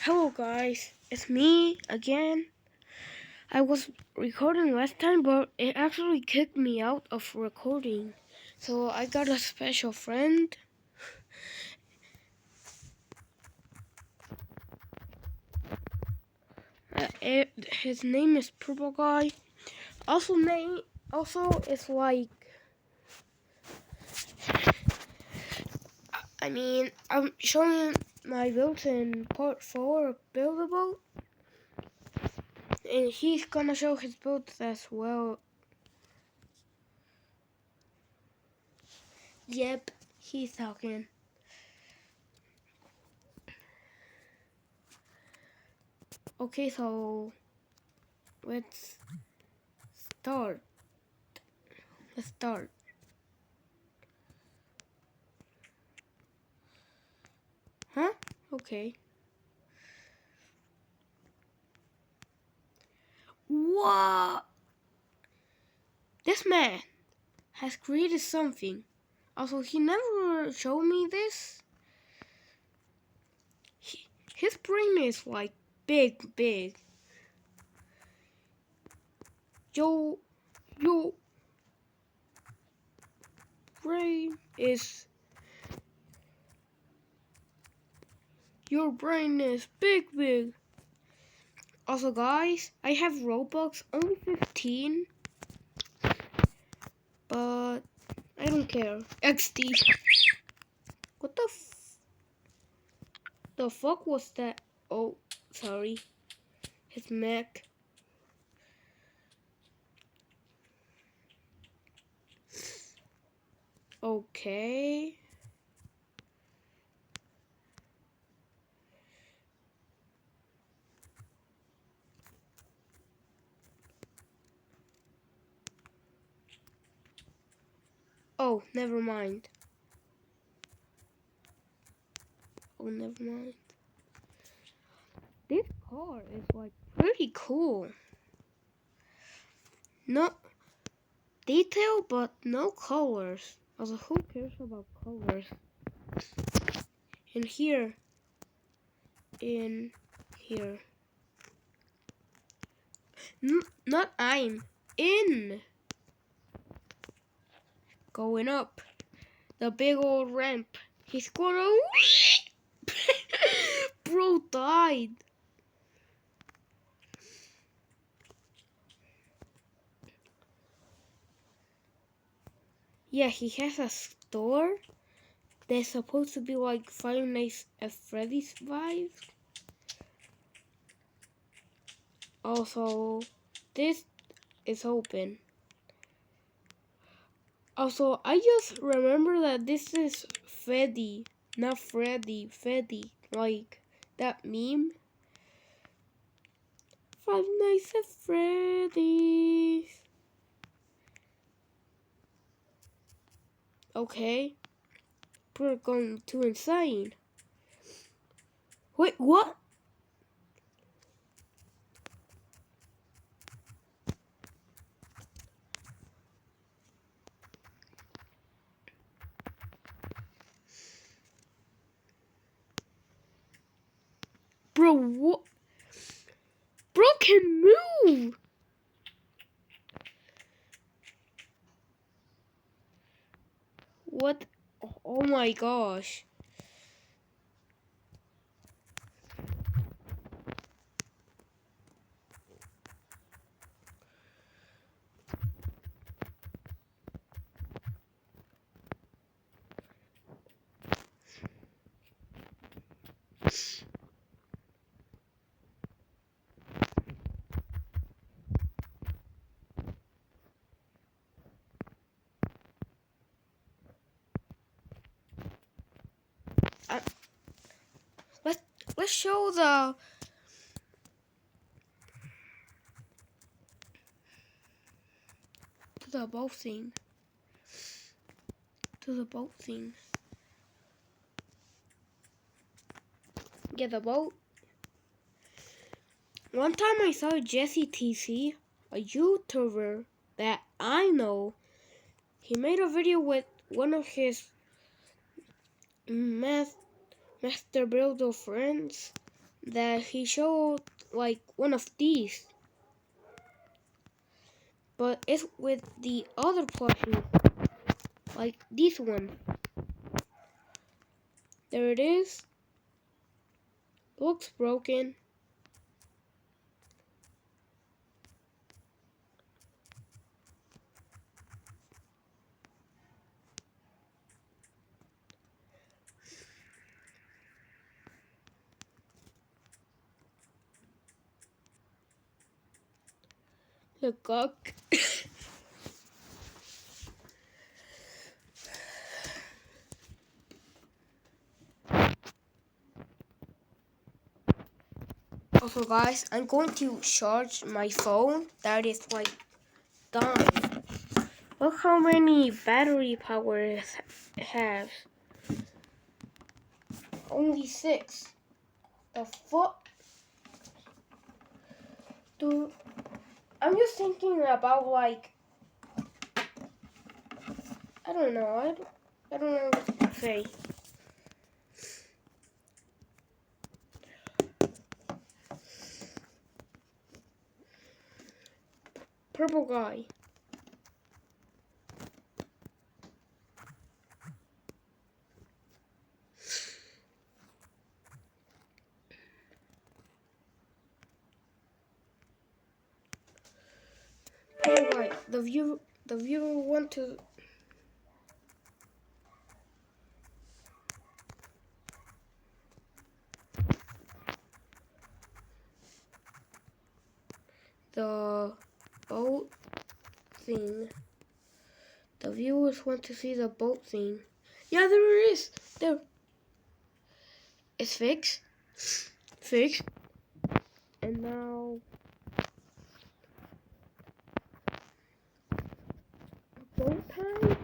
Hello guys, it's me again. I was recording last time, but it actually kicked me out of recording. So I got a special friend. His name is Purple Guy. Also it's like, I'm showing my build in part 4 of Buildable. And he's gonna show his builds as well. Yep, he's talking. Okay, so let's start. Let's start. Huh? Okay. What? This man has created something. Also, he never showed me this. His brain is like big. Your brain is your brain is big. Also, guys, I have Robux only 15, but I don't care. XD. What the fuck was that? Oh, sorry. His Mac. Okay. Oh, never mind. This car is like pretty cool. No detail, but no colors. Also, who cares about colors? In here. Not I'm. In. Going up. The big old ramp. He's gonna... Bro died. Yeah, he has a store. That's supposed to be like Five Nights at Freddy's vibes. Also, this is open. Also, I just remember that this is Freddy, not Freddy. Freddy, like that meme. Five Nights at Freddy's. Okay, we're going too insane. Wait, what? Bro, what? Bro can move! What? Oh my gosh. Let's show the boat thing. To the boat thing. Yeah, the boat. One time I saw Jesse TC, a YouTuber that I know. He made a video with one of his master builder friends that he showed like one of these, but it's with the other plushies, like this one. There it is. Looks broken. Look up. Also guys, I'm going to charge my phone that is like dying. Look how many battery power it has. Only 6. The fuck? Dude, I'm just thinking about like, I don't know, I don't know what to say. Purple guy. Purple guy. The viewer want to. The boat thing. The viewers want to see the boat thing. Yeah, there it is. There. It's fixed. Fixed. And now boat time.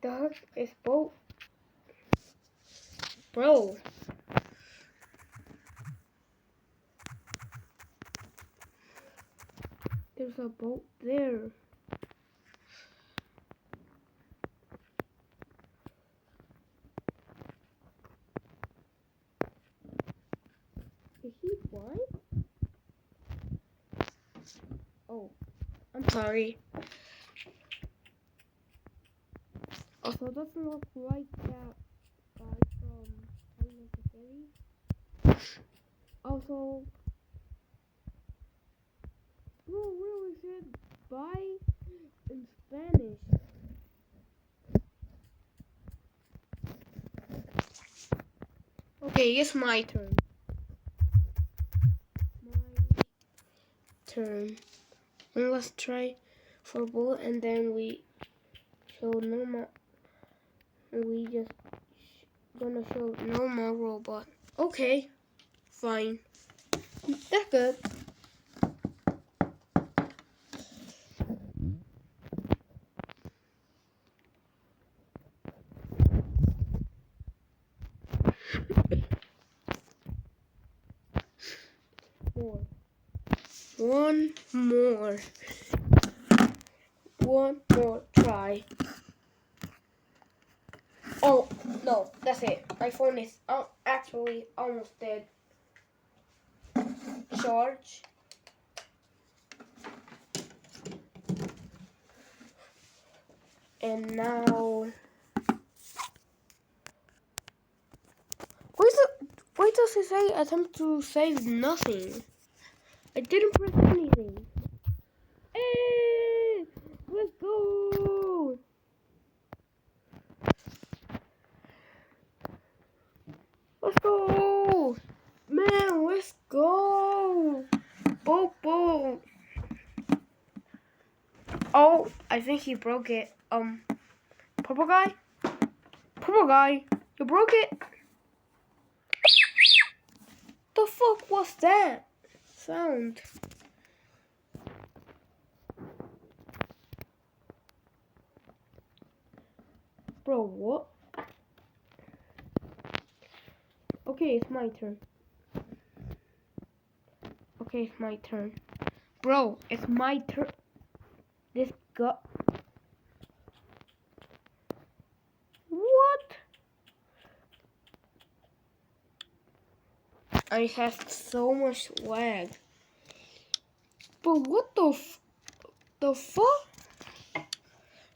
The heck is boat. Bro. There's a boat there. Is he flying? Oh, I'm sorry. Also, it doesn't look like that guy from Island City. Also, bro really said bye in Spanish. Okay, it's my turn. My turn. And let's try for bullet, and then we show normal. We just gonna show normal robot. Okay, fine. That's good. More. One more. One more try. Oh, no, that's it. My phone is actually almost dead. Charge. And now... Why does it say attempt to save nothing? I didn't press anything. Hey! Let's go! Let's go! Man, let's go! Boat, boat! Oh, I think he broke it. Purple guy? Purple guy, you broke it? The fuck was that sound? Bro, what? Okay, it's my turn. Okay, it's my turn. Bro, it's my turn. This guy. What? I have so much lag. But what the fuck?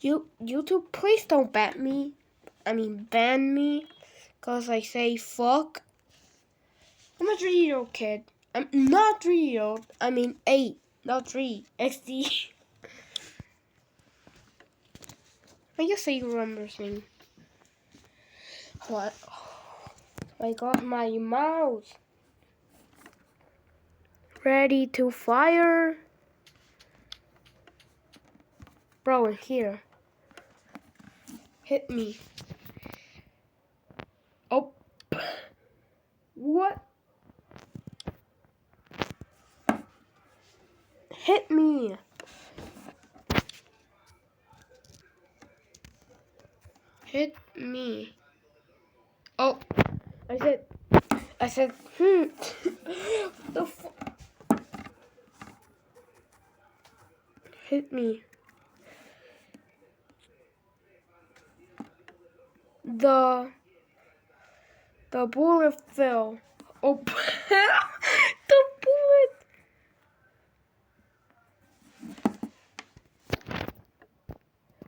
YouTube, please don't ban me, cause I say fuck. I'm a 3-year-old kid. I'm not 3-year-old. I mean 8, not 3. XD. I just say remember thing. What? I got my mouse ready to fire. Bro, in here. Hit me. Oh. What? Hit me. Hit me. Oh. I said, the hit me. The bullet fell. Oh. The bullet.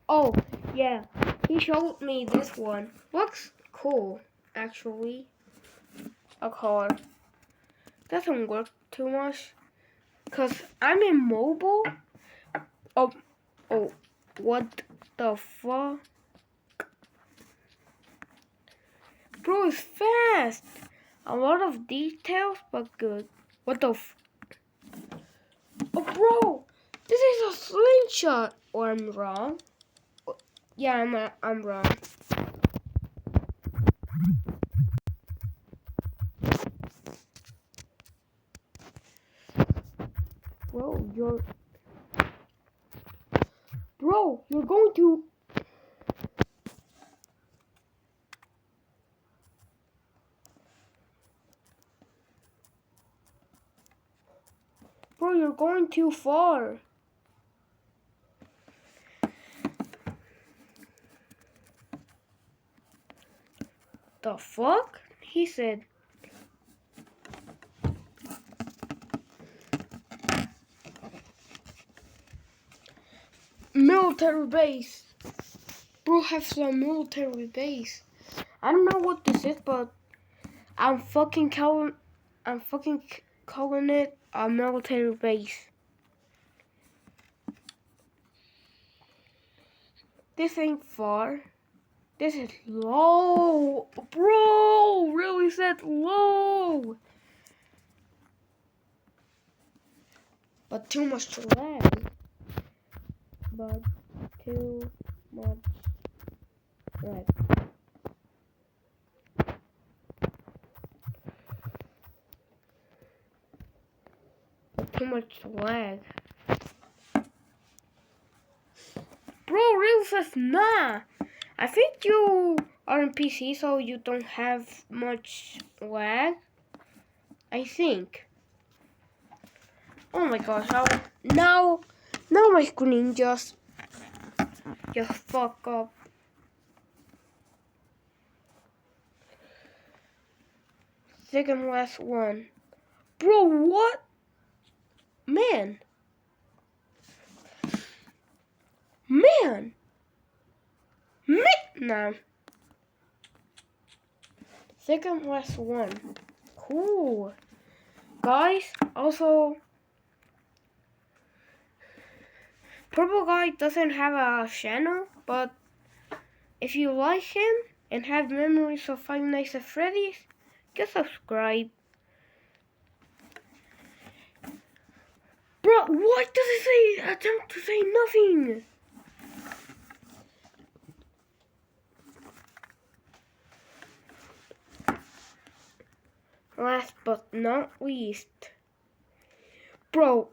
Oh, yeah. He showed me this one. Looks cool, actually. A car. Doesn't work too much. Cause I'm in mobile. Oh, what the fuck? Bro, it's fast. A lot of details, but good. What the Oh, bro, this is a slingshot. Or I'm wrong. Yeah, I'm wrong. Bro, you're going to. Bro, you're going too far. The fuck? He said. Military base. Bro, have some military base. I don't know what this is, but I'm fucking calling it a military base. This ain't far. This is low. Bro, really said low. But too much lag. But too much lag. But too much lag. Bro, really says nah. I think you are on PC, so you don't have much lag. I think. Oh my gosh! Now my screen just fuck up. Second last one, bro. What, man? Nah. Second last one. Cool. Guys, also, Purple Guy doesn't have a channel, but if you like him and have memories of Five Nights at Freddy's, just subscribe. Bro, what does it say? Attempt to say nothing. Last but not least, bro,